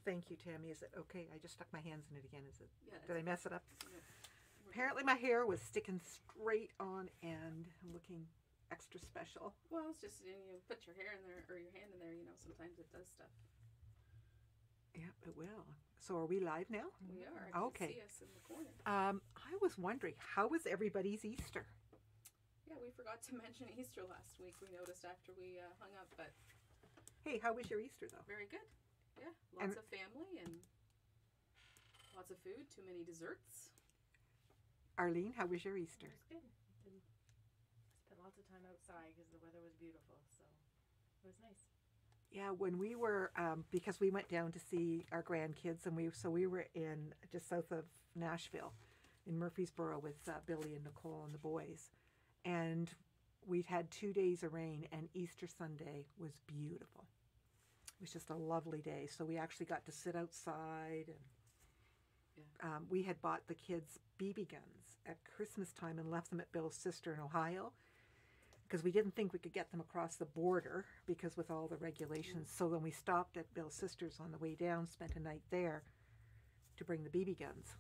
Thank you, Tammy. Is it okay? I just stuck my hands in it again. Is it? Yeah. Did I mess it up? Yeah. Apparently my hair was sticking straight on end, looking extra special. Well, it's just, you put your hair in there, or your hand in there, sometimes it does stuff. Yeah, it will. So are we live now? We are. I can Okay. see us in the corner. I was wondering, how was everybody's Easter? Yeah, we forgot to mention Easter last week. We noticed after we hung up, but Hey, how was your Easter, though? very good. Yeah, lots of family and lots of food, too many desserts. Arlene, how was your Easter? It was good. Spent lots of time outside because the weather was beautiful, so it was nice. Yeah, when we were, because we went down to see our grandkids, and we were in just south of Nashville, in Murfreesboro, with Billy and Nicole and the boys, and we'd had 2 days of rain, and Easter Sunday was beautiful. It was just a lovely day. So we actually got to sit outside, and Yeah. we had bought the kids BB guns at Christmas time and left them at Bill's sister in Ohio, because we didn't think we could get them across the border because with all the regulations. So then we stopped at Bill's sister's on the way down, spent a night there to bring the BB guns.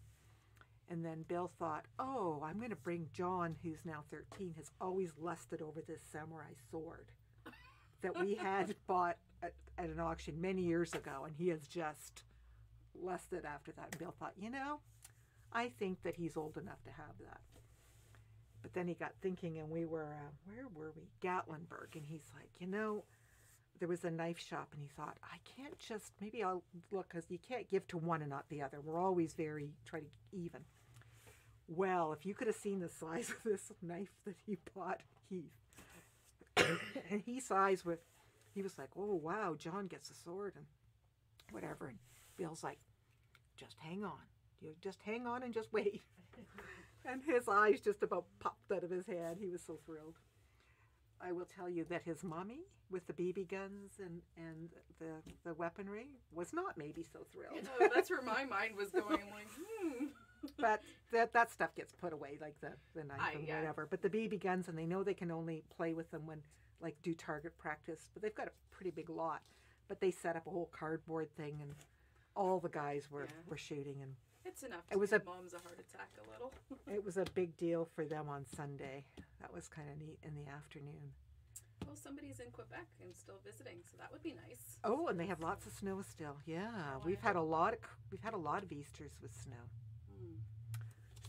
And then Bill thought, oh, I'm going to bring John, who's now 13, has always lusted over this samurai sword that we had bought at an auction many years ago. And he has just lusted after that. And Bill thought, I think that he's old enough to have that. But then he got thinking, and we were, where were we? Gatlinburg. And he's like, there was a knife shop, and he thought, I can't just, maybe I'll look, because you can't give to one and not the other. We're always try to even. Well, if you could have seen the size of this knife that he bought, Heath, and he was like, oh, wow, John gets a sword and whatever. And Bill's like, just hang on. You just hang on and just wait. And his eyes just about popped out of his head. He was so thrilled. I will tell you that his mommy, with the BB guns and the weaponry, was not maybe so thrilled. No, that's where my mind was going. I'm like, But that stuff gets put away, like the knife and whatever. But the BB guns, and they know they can only play with them when, do target practice. But they've got a pretty big lot. But they set up a whole cardboard thing, and all the guys were shooting. And it's enough to give moms a heart attack a little. It was a big deal for them on Sunday. That was kind of neat in the afternoon. Well, somebody's in Quebec and still visiting, so that would be nice. Oh, and they have lots of snow still. Yeah, we've had a lot of Easters with snow.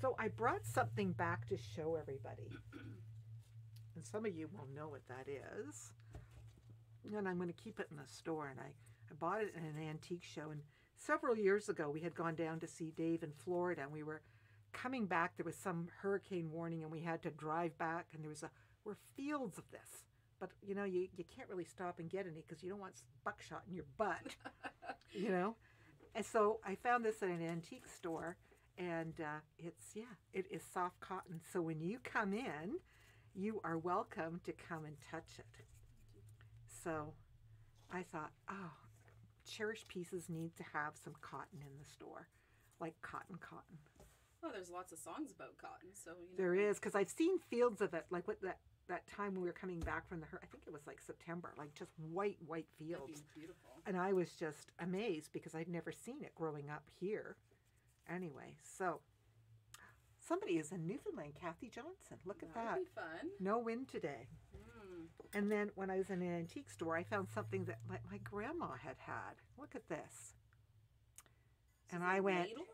So I brought something back to show everybody, and some of you will know what that is. And I'm going to keep it in the store. And I bought it in an antique show. And several years ago, we had gone down to see Dave in Florida, and we were coming back. There was some hurricane warning, and we had to drive back. And were fields of this. But, you can't really stop and get any because you don't want buckshot in your butt, And so I found this at an antique store, and it is soft cotton. So when you come in, you are welcome to come and touch it. So I thought, Cherished pieces need to have some cotton in the store, like cotton. Well, there's lots of songs about cotton, so There is, because I've seen fields of it, like what that time when we were coming back from I think it was like September, like just white fields. That'd be beautiful. And I was just amazed because I'd never seen it growing up here. Anyway, so somebody is in Newfoundland, Kathy Johnson. Look at that. That'd be fun. No wind today. And then when I was in an antique store, I found something that my grandma had. Look at this. And I went, ladle?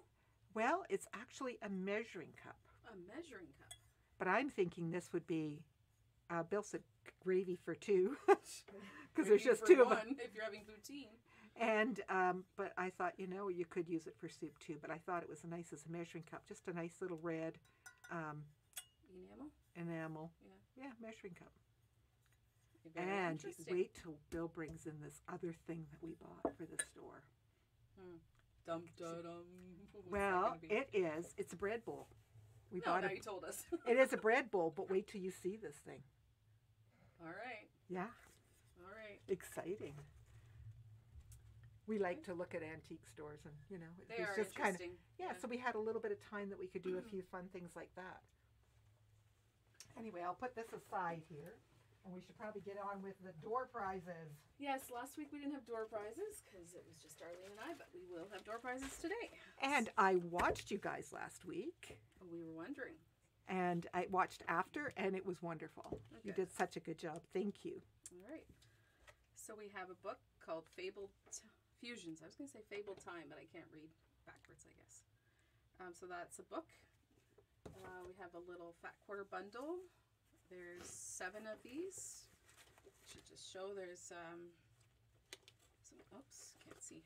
Well, it's actually a measuring cup. A measuring cup. But I'm thinking this would be, Bill said gravy for two, because there's just two of them. If you're having poutine. And, but I thought, you could use it for soup too. But I thought it was nice as a measuring cup, just a nice little red enamel. Yeah, measuring cup. And wait till Bill brings in this other thing that we bought for the store. Dum da dum. Well, it's a bread bowl. We bought it. You told us. It is a bread bowl, but wait till you see this thing. All right. Yeah. All right. Exciting. We like to look at antique stores, and they are just interesting. So we had a little bit of time that we could do a few fun things like that. Anyway, I'll put this aside here, And we should probably get on with the door prizes. Yes, last week we didn't have door prizes because it was just Arlene and I, but we will have door prizes today. And I watched you guys last week. We were wondering. And I watched after, and it was wonderful. Okay. You did such a good job. Thank you. All right. So we have a book called Fabled Fusions. I was going to say Fabled Time, but I can't read backwards, I guess. So that's a book. We have a little fat quarter bundle. There's 7 of these. Should just show there's some, oops, can't see.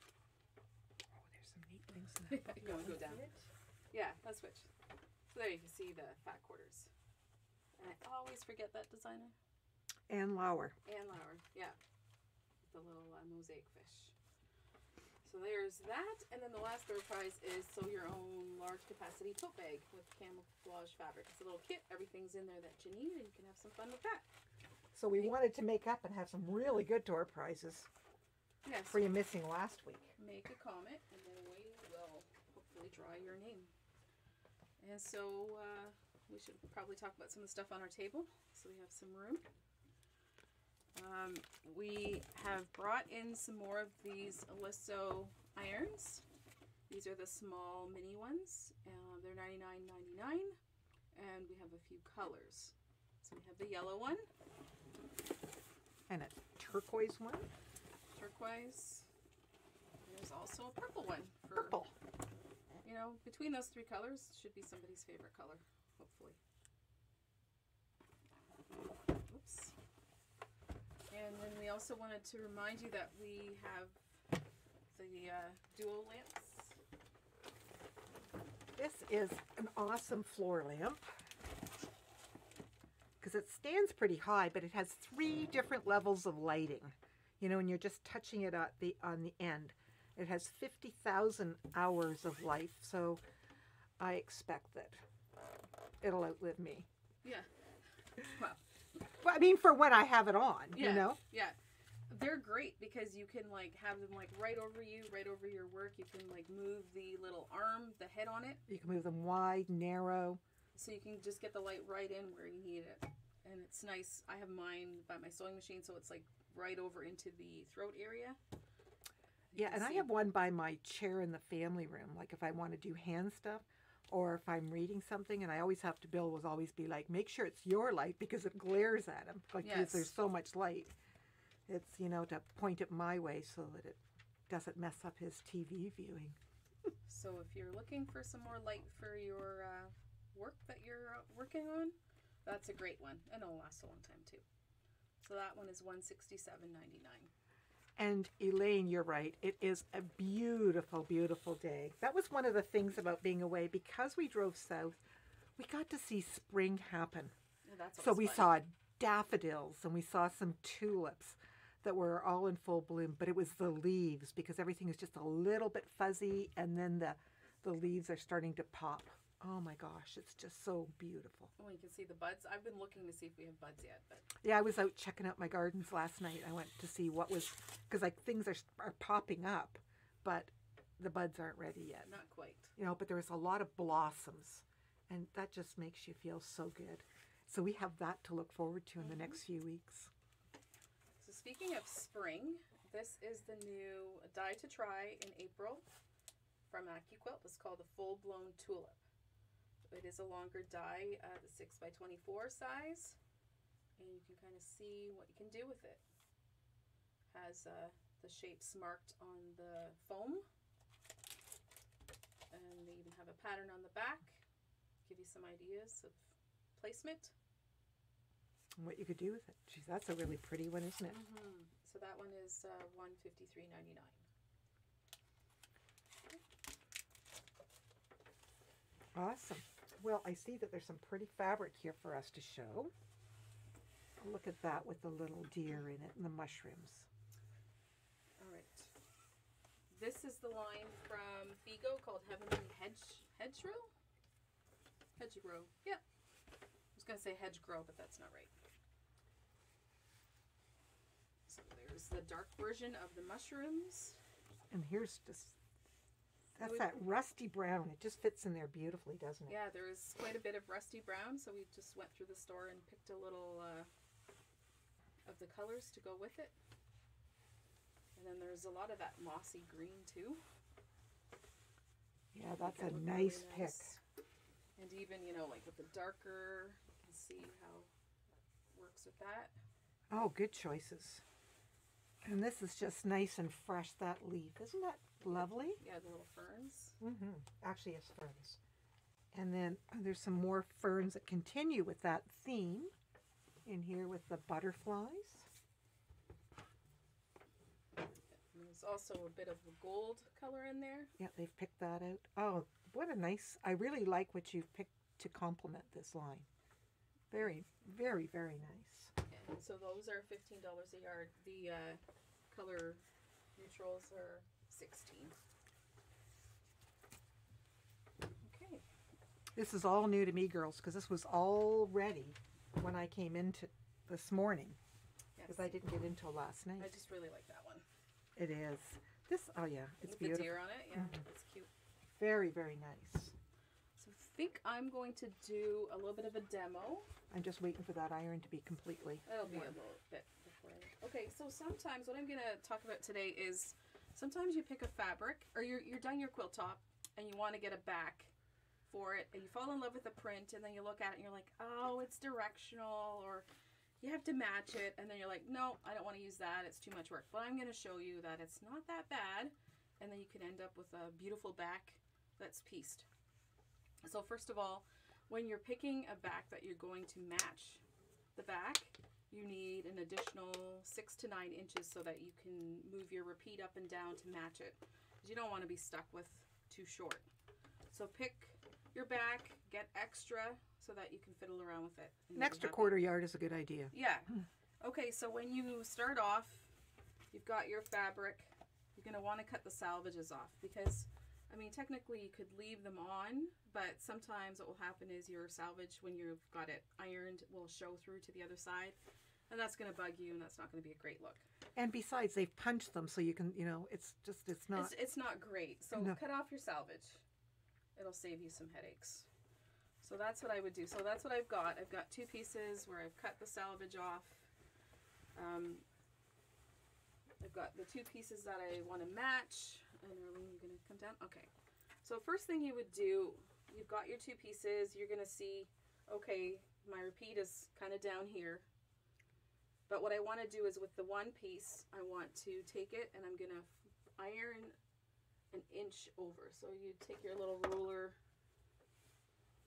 Oh, there's some neat things in that book. Go down. Yeah, let's switch. So there you can see the fat quarters. And I always forget that designer. Anne Lauer. Anne Lauer, yeah. The little mosaic fish. So there's that, and then the last third prize is sew your own large capacity tote bag with camouflage fabric. It's a little kit, everything's in there that you need, and you can have some fun with that. So we wanted to make up and have some really good door prizes Yes, for you missing last week. make a comment, and then we will hopefully draw your name. And so we should probably talk about some of the stuff on our table, so we have some room. We have brought in some more of these Aliso irons. These are the small mini ones. They're $99.99, and we have a few colors. So we have the yellow one, And a turquoise one. turquoise. And there's also a purple one. For, Purple. You know, between those 3 colors should be somebody's favorite color, hopefully. Oops. And then we also wanted to remind you that we have the dual lamps. This is an awesome floor lamp because it stands pretty high, but it has 3 different levels of lighting. You know, and you're just touching it at on the end. It has 50,000 hours of life, so I expect that it'll outlive me. Yeah. Well, Well, I mean, for when I have it on, yeah, you know? Yeah. They're great because you can like have them like right over you, right over your work. You can like move the little arm, the head on it. You can move them wide, narrow. So you can just get the light right in where you need it. And it's nice. I have mine by my sewing machine, so it's like right over into the throat area. Yeah, and I have one by my chair in the family room. Like if I want to do hand stuff or if I'm reading something, and I always have to, Bill will always be like, make sure it's your light because it glares at him. Like Yes. because there's so much light. It's, you know, to point it my way so that it doesn't mess up his TV viewing. So if you're looking for some more light for your work that you're working on, that's a great one. And it'll last a long time too. So that one is $167.99. And Elaine, you're right. It is a beautiful, beautiful day. That was one of the things about being away. Because we drove south, we got to see spring happen. Yeah, that's So we fun. saw daffodils and we saw some tulips that were all in full bloom, but it was the leaves because everything is just a little bit fuzzy and then the leaves are starting to pop. Oh my gosh, it's just so beautiful. Oh, you can see the buds. I've been looking to see if we have buds yet, but Yeah, I was out checking out my gardens last night. I went to see what was, because like things are popping up, but the buds aren't ready yet. not quite. You know, but there was a lot of blossoms and that just makes you feel so good. So we have that to look forward to in the next few weeks. So speaking of spring, this is the new die to try in April from Quilt. It's called the Full Blown Tulip. It is a longer die, the 6x24 size, and you can kind of see what you can do with it. Has the shapes marked on the foam, and they even have a pattern on the back. Give you some ideas of placement. And what you could do with it. Geez, that's a really pretty one, isn't it? So that one is $153.99. Awesome. Well, I see that there's some pretty fabric here for us to show. Look at that with the little deer in it and the mushrooms. All right. This is the line from Figo called Heavenly Hedgerow? Hedgerow. Yeah. I was going to say hedgerow, but that's not right. So there's the dark version of the mushrooms. And here's just, that's we- that rusty brown. It just fits in there beautifully, doesn't it? Yeah, there is quite a bit of rusty brown, so we just went through the store and picked a little of the colors to go with it. And then there's a lot of that mossy green too. Yeah, that's a Really nice pick. And even, you know, like with the darker, you can see how it works with that. Oh, good choices. And this is just nice and fresh, that leaf. Isn't that lovely? Yeah, the little ferns. Mm-hmm. Actually, it's ferns. And then there's some more ferns that continue with that theme in here with the butterflies. And there's also a bit of the gold color in there. Yeah, they've picked that out. Oh, what a nice, I really like what you've picked to complement this line. Very, very, very nice. And so those are $15 a yard. The color neutrals are $16. Okay. This is all new to me, girls, because this was all ready when I came into this morning. Because I didn't get in till last night. I just really like that one. It is. This, oh yeah, it's With beautiful. the deer on it, yeah, it's cute. Very, very nice. So I think I'm going to do a little bit of a demo. I'm just waiting for that iron to be completely It'll be warm. a little bit before. Okay, so sometimes what I'm going to talk about today is sometimes you pick a fabric, or you're done your quilt top and you want to get a back for it, and you fall in love with the print, and then you look at it and you're like, oh, it's directional, or you have to match it, and then you're like, no, I don't want to use that, it's too much work. But I'm going to show you that it's not that bad, and then you can end up with a beautiful back that's pieced. So first of all, when you're picking a back that you're going to match the back, you need an additional 6 to 9 inches so that you can move your repeat up and down to match it. You don't want to be stuck with too short. So pick your back, get extra so that you can fiddle around with it. An extra quarter yard is a good idea. Yeah. Okay, so when you start off, you've got your fabric. You're going to want to cut the salvages off because, I mean, technically you could leave them on, but sometimes what will happen is your salvage, when you've got it ironed, will show through to the other side, and that's going to bug you, and that's not going to be a great look. And besides, they've punched them, so you can, you know, it's not. It's not great. So No. cut off your salvage. It'll save you some headaches. So that's what I would do. So that's what I've got. I've got 2 pieces where I've cut the salvage off. I've got the 2 pieces that I want to match. And Arlene, you're going to come down? Okay. So first thing you would do, you've got your 2 pieces. You're going to see, okay, my repeat is kind of down here. But what I want to do is with the 1 piece, I want to take it and I'm going to iron an inch over. So you take your little ruler,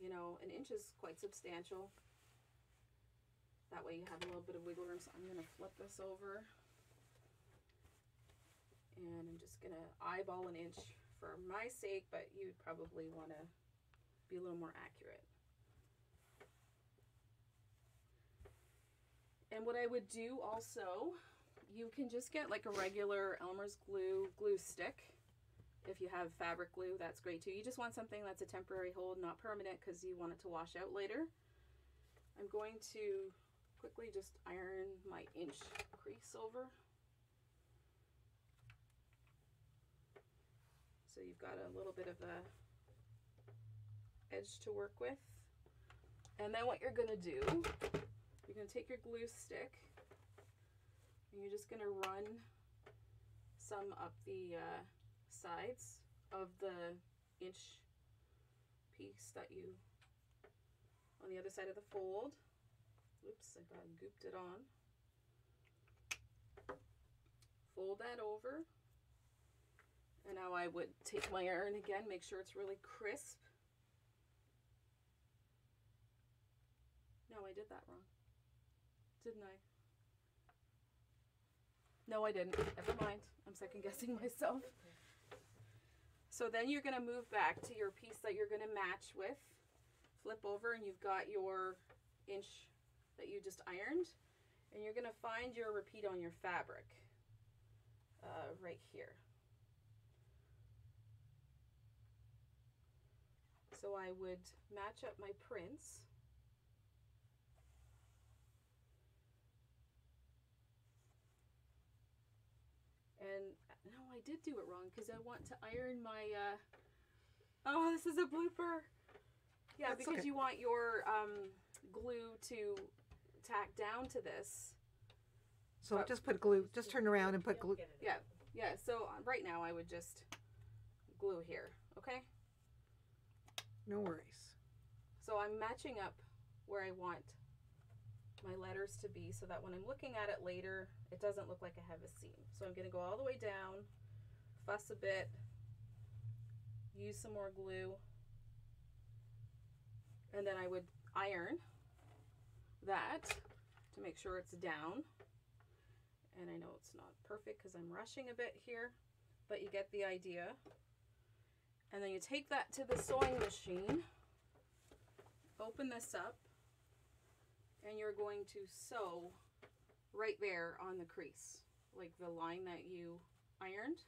you know, an inch is quite substantial. That way you have a little bit of wiggle room. So I'm going to flip this over. And I'm just going to eyeball an inch for my sake, but you'd probably want to be a little more accurate. And what I would do also, you can just get like a regular Elmer's glue stick. If you have fabric glue, that's great too. You just want something that's a temporary hold, not permanent, because you want it to wash out later. I'm going to quickly just iron my inch crease over. So you've got a little bit of a edge to work with. And then what you're going to do, you're going to take your glue stick and you're just going to run some up the sides of the inch piece that you, on the other side of the fold. Oops, I got gooped it on. Fold that over. And now I would take my iron again, make sure it's really crisp. No, I did that wrong. Didn't I? No, I didn't. Never mind. I'm second guessing myself. So then you're going to move back to your piece that you're going to match with. Flip over and you've got your inch that you just ironed. And you're going to find your repeat on your fabric right here. So I would match up my prints. And no, I did do it wrong because I want to iron my, oh, this is a blooper. Yeah, That's because okay. you want your glue to tack down to this. So just put glue, just turn around and put glue. Get it Yeah. out. Yeah, so right now I would just glue here, okay? No worries. So I'm matching up where I want my letters to be so that when I'm looking at it later, it doesn't look like I have a seam. So I'm going to go all the way down, fuss a bit, use some more glue, and then I would iron that to make sure it's down. And I know it's not perfect because I'm rushing a bit here, but you get the idea. And then you take that to the sewing machine, open this up, and you're going to sew right there on the crease, like the line that you ironed.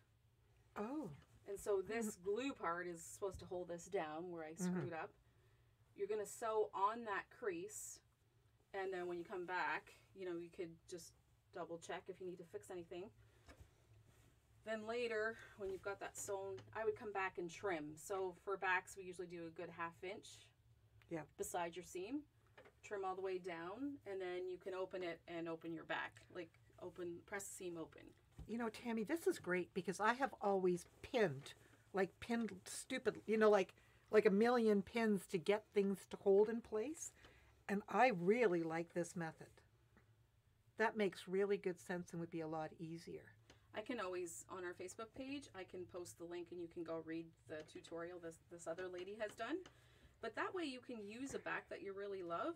Oh. And so this glue part is supposed to hold this down where I screwed up. You're going to sew on that crease, and then when you come back, you know, you could just double check if you need to fix anything. Then later, when you've got that sewn, I would come back and trim. So for backs, we usually do a good 1/2 inch beside your seam. Trim all the way down, and then you can open it and open your back. Like press the seam open. You know, Tammy, this is great because I have always pinned stupid, like a million pins to get things to hold in place. And I really like this method. That makes really good sense and would be a lot easier. I can always, on our Facebook page, I can post the link and you can go read the tutorial this other lady has done. But that way you can use a back that you really love,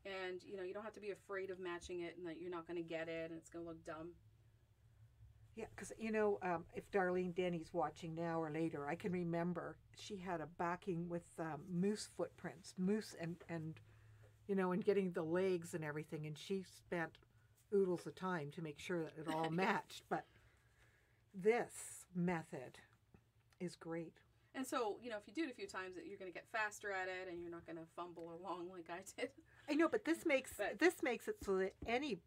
and you know, you don't have to be afraid of matching it and that you're not going to get it and it's going to look dumb. Yeah, because, you know, if Darlene Denny's watching now or later, I can remember she had a backing with moose footprints, and you know, and getting the legs and everything, and she spent oodles of time to make sure that it all matched. But this method is great. And so, you know, if you do it a few times, you're going to get faster at it and you're not going to fumble along like I did. I know, but this makes it so that any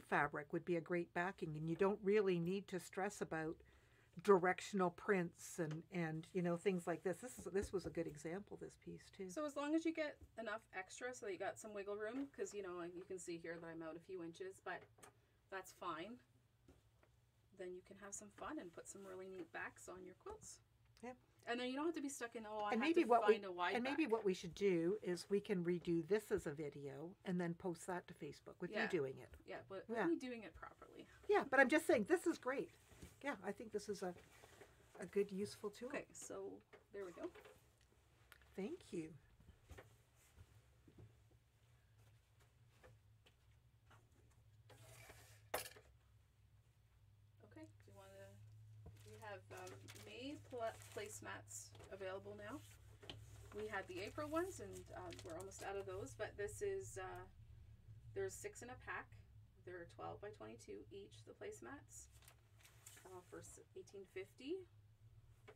fabric would be a great backing, and you don't really need to stress about directional prints and you know, things like this. This was a good example, this piece too. So as long as you get enough extra so that you got some wiggle room, because you know, like you can see here that I'm out a few inches, but that's fine. Then you can have some fun and put some really neat backs on your quilts. Yeah. And then you don't have to be stuck in, I and have maybe to what find a wide and back. maybe what we should do is we can redo this as a video and then post that to Facebook with you doing it. Yeah, but with me doing it properly. Yeah, but I'm just saying this is great. Yeah, I think this is a good, useful tool. Okay, so there we go. Thank you. Okay, we have May placemats available now. We had the April ones, and we're almost out of those, but this is, there's 6 in a pack. They're 12 by 22 each, the placemats, for $18.50.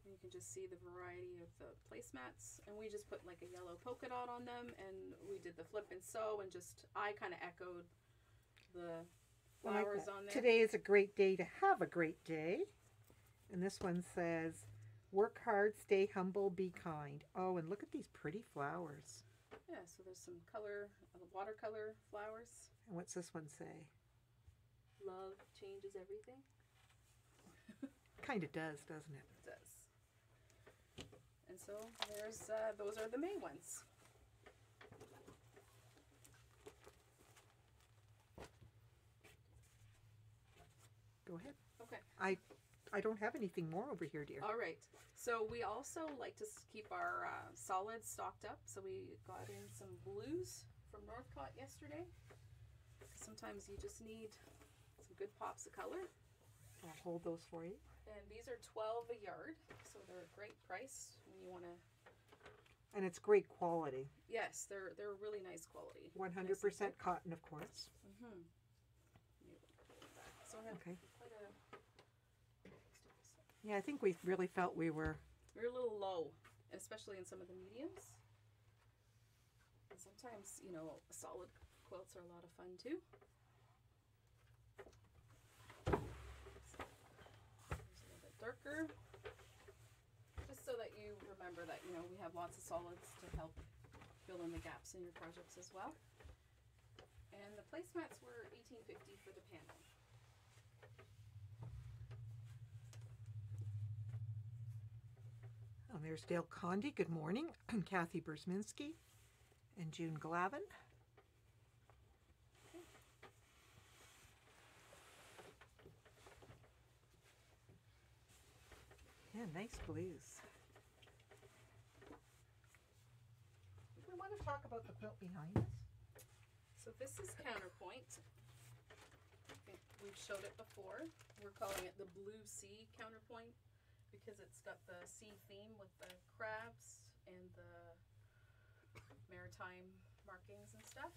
You can just see the variety of the placemats, and we just put like a yellow polka dot on them, and we did the flip and sew, and I kind of echoed the flowers on there. Today is a great day to have a great day. And this one says, work hard, stay humble, be kind. Oh, and look at these pretty flowers. Yeah, so there's some color, watercolor flowers. And what's this one say? Love changes everything. Kind of does, doesn't it? It does. And so there's, those are the May ones. Go ahead. Okay. I don't have anything more over here, dear. All right. So we also like to keep our solids stocked up. So we got in some blues from Northcott yesterday. Sometimes you just need some good pops of color. I'll hold those for you. And these are $12 a yard, so they're a great price when you want to. And it's great quality. Yes, they're really nice quality. 100% cotton, of course. Mm-hmm. So I have Okay. quite a. Yeah, I think we really felt we were We're a little low, especially in some of the mediums. And sometimes, you know, solid quilts are a lot of fun too. There's a little bit darker. Just so that you remember that, you know, we have lots of solids to help fill in the gaps in your projects as well. And the placemats were $18.50 for the panel. there's Dale Condi, good morning, and Kathy Bersminski, and June Glavin. Yeah, nice blues. We want to talk about the quilt behind us. So this is Counterpoint. I think we've showed it before. We're calling it the Blue Sea Counterpoint because it's got the sea theme with the crabs and the maritime markings and stuff.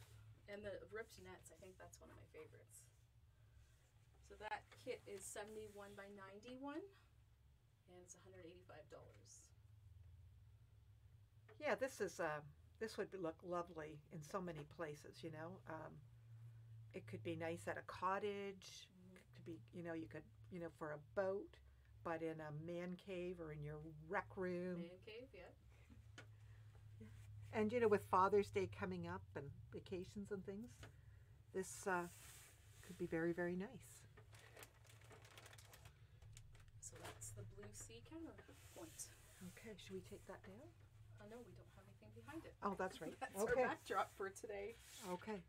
And the ripped nets, I think that's one of my favorites. So that kit is 71 by 91 and it's $185. Yeah, this would look lovely in so many places, you know. It could be nice at a cottage. Mm-hmm. It could be, you could, for a boat, but in a man cave or in your rec room. Man cave, yeah. And, with Father's Day coming up and vacations and things, this could be very, very nice. So that's the Blue Sea Counterpoint. Okay, should we take that down? No, we don't have anything behind it. Oh, that's right. That's Okay. our backdrop for today. Okay.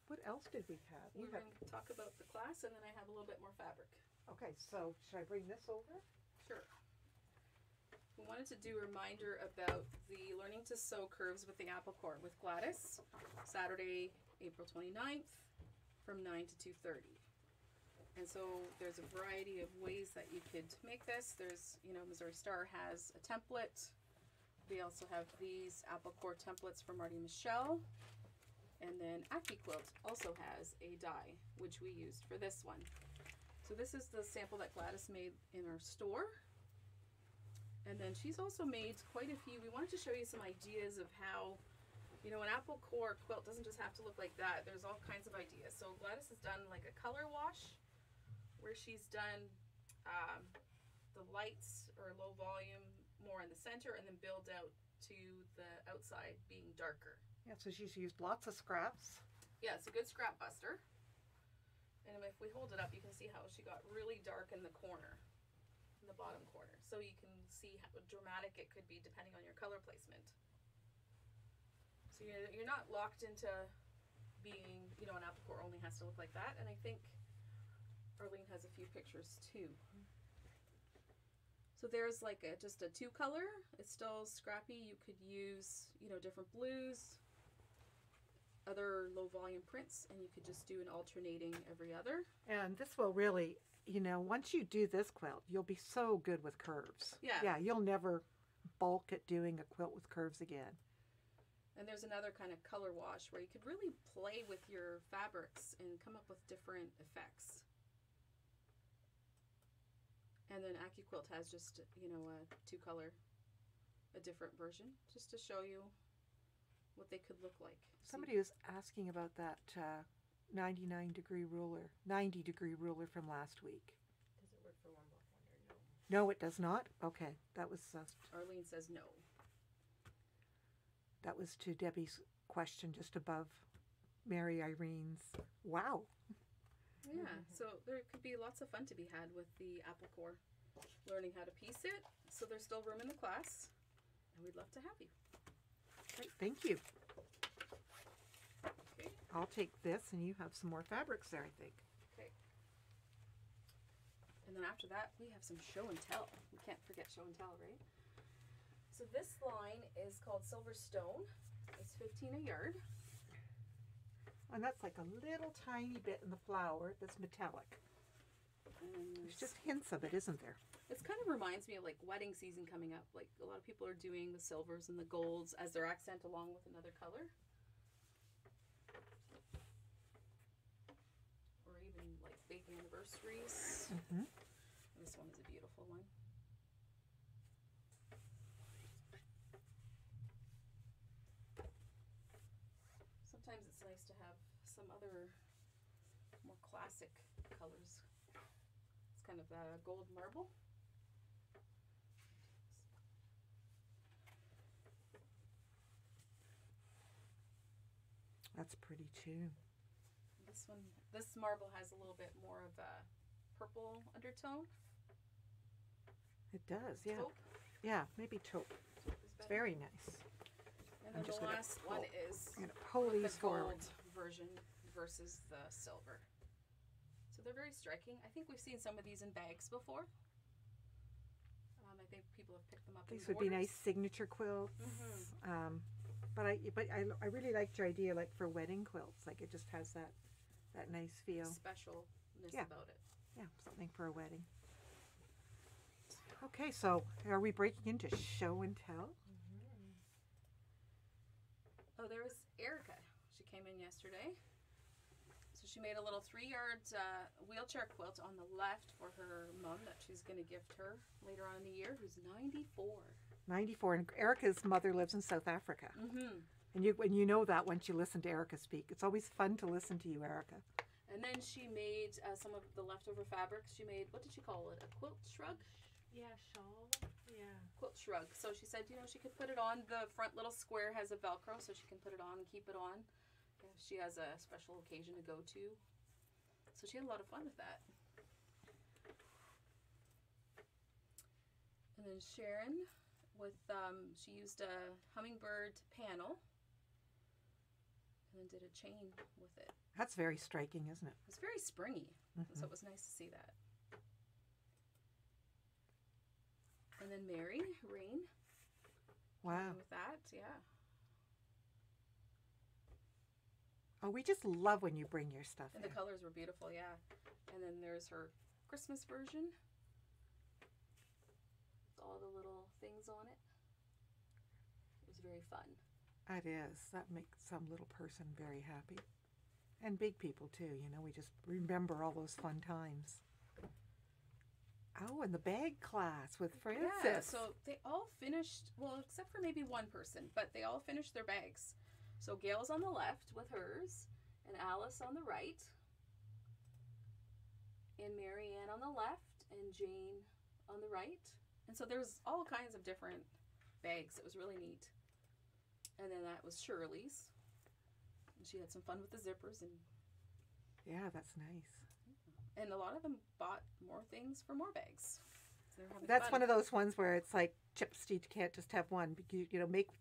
What else did we have? We're going to talk about the class, and then I have a little bit more fabric. Okay, so should I bring this over? Sure. We wanted to do a reminder about the Learning to Sew Curves with the Apple Core with Gladys, Saturday, April 29th from 9 to 2:30. And so there's a variety of ways that you could make this. There's, Missouri Star has a template. We also have these Apple Core templates from Marty Michelle. And then Quilt also has a die, which we used for this one. So this is the sample that Gladys made in our store. And then she's also made quite a few. We wanted to show you some ideas of how, an Apple Core quilt doesn't just have to look like that. There's all kinds of ideas. So Gladys has done like a color wash where she's done the lights or low volume more in the center and then build out to the outside being darker. Yeah, so she's used lots of scraps. Yeah, it's a good scrap buster. And if we hold it up, you can see how she got really dark in the corner, in the bottom corner. So you can see how dramatic it could be depending on your color placement. So you're not locked into being, an Apple Core only has to look like that. And I think Arlene has a few pictures too. So there's like just a 2-color. It's still scrappy. You could use, different blues, other low volume prints, and you could just do an alternating every other. And this will really, once you do this quilt, you'll be so good with curves. Yeah. Yeah, you'll never balk at doing a quilt with curves again. And there's another kind of color wash where you could really play with your fabrics and come up with different effects. And then Quilt has just, a 2-color, a different version, just to show you what they could look like. Somebody was asking about that 90-degree ruler from last week. Does it work for one block wonder? No. No, it does not? Okay, that was Arlene says no. That was to Debbie's question just above Mary Irene's. Wow. Yeah, so there could be lots of fun to be had with the Apple Core, learning how to piece it. So there's still room in the class, and we'd love to have you. Great, thank you. Okay. I'll take this, and you have some more fabrics there, I think. Okay. And then after that, we have some show and tell. We can't forget show and tell, right? So this line is called Silver Stone. It's $15 a yard. And that's like a little tiny bit in the flower that's metallic. And There's just hints of it, isn't there? It kind of reminds me of like wedding season coming up. Like a lot of people are doing the silvers and the golds as their accent along with another color. Or even like big anniversaries. Mm-hmm. This one is a beautiful one. Sometimes it's nice to have some other more classic colors. It's kind of a gold marble. That's pretty too. This marble has a little bit more of a purple undertone. It does, yeah. Taupe. Yeah, maybe taupe. Taupe is It's better. very nice. And I'm then just the gonna last one pull- is I'm gonna pull with these the gold forward. version versus the silver. So they're very striking. I think we've seen some of these in bags before. I think people have picked them up. These in would be nice borders. signature quilts. Mhm. But I really liked your idea, like for wedding quilts. Like it just has that nice feel. Specialness Yeah. about it. Yeah, something for a wedding. Okay, so are we breaking into show and tell? Oh, there was Erica. She came in yesterday. So she made a little 3-yard wheelchair quilt on the left for her mom that she's going to gift her later on in the year, who's 94. 94, and Erica's mother lives in South Africa. Mm-hmm. And you know that once you listen to Erica speak. It's always fun to listen to you, Erica. And then she made some of the leftover fabrics. She made, what did she call it? A quilt shrug? Yeah, shawl. Yeah. Quilt shrug. So she said, she could put it on. The front little square has a Velcro, so she can put it on and keep it on if she has a special occasion to go to. So she had a lot of fun with that. And then Sharon, she used a hummingbird panel and then did a chain with it. That's very striking, isn't it? It's very springy, Mm-hmm. so it was nice to see that. And then Mary, Rain, Wow. with that, yeah. Oh, we just love when you bring your stuff And in. the colors were beautiful, yeah. And then there's her Christmas version. With all the little things on it. It was very fun. That is. That makes some little person very happy. And big people too, we just remember all those fun times. Oh, and the bag class with Francis. Yeah, so they all finished, well, except for maybe one person, but they all finished their bags. So Gail's on the left with hers, and Alice on the right, and Marianne on the left, and Jane on the right. And so there's all kinds of different bags. It was really neat. And then that was Shirley's. And she had some fun with the zippers, and Yeah, that's nice. a lot of them bought more things for more bags. So they were having That's fun. one of those ones where it's like chips. You can't just have one.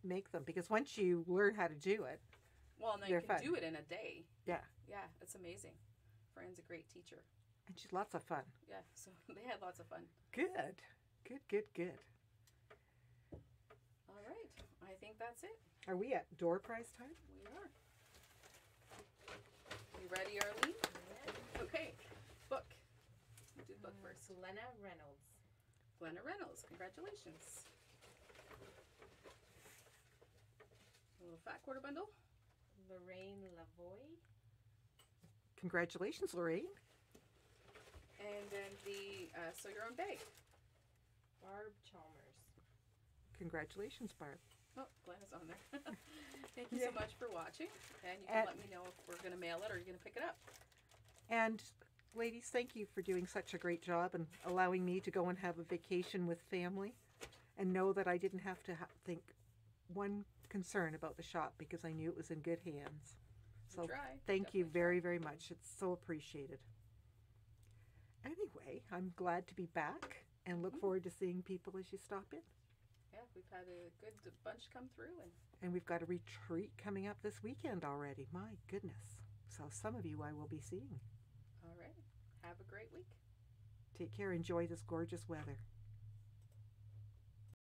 Make them, because once you learn how to do it, Well, and then they're you can fun. do it in a day. Yeah. Yeah, it's amazing. Fran's a great teacher. and she's lots of fun. Yeah, so they had lots of fun. Good. Good. All right, I think that's it. Are we at door prize time? We are. You ready, Arlene? Okay, book. You do the book first. Glenna Reynolds. Glenna Reynolds, congratulations. A little fat quarter bundle. Lorraine Lavoie. Congratulations, Lorraine. And then the Sew Your Own Bag. Barb Chalmers. Congratulations, Barb. Oh, Glenna's on there. Thank you Yeah. so much for watching. And you can And- let me know if we're going to mail it or you're going to pick it up. And ladies, thank you for doing such a great job and allowing me to go and have a vacation with family and know that I didn't have to think one concern about the shop because I knew it was in good hands. So Try. thank you Definitely very, very much. It's so appreciated. Anyway, I'm glad to be back and look forward to seeing people as you stop in. Yeah, we've had a good bunch come through, and And we've got a retreat coming up this weekend already. My goodness. So some of you I will be seeing. all right. Have a great week. Take care. Enjoy this gorgeous weather.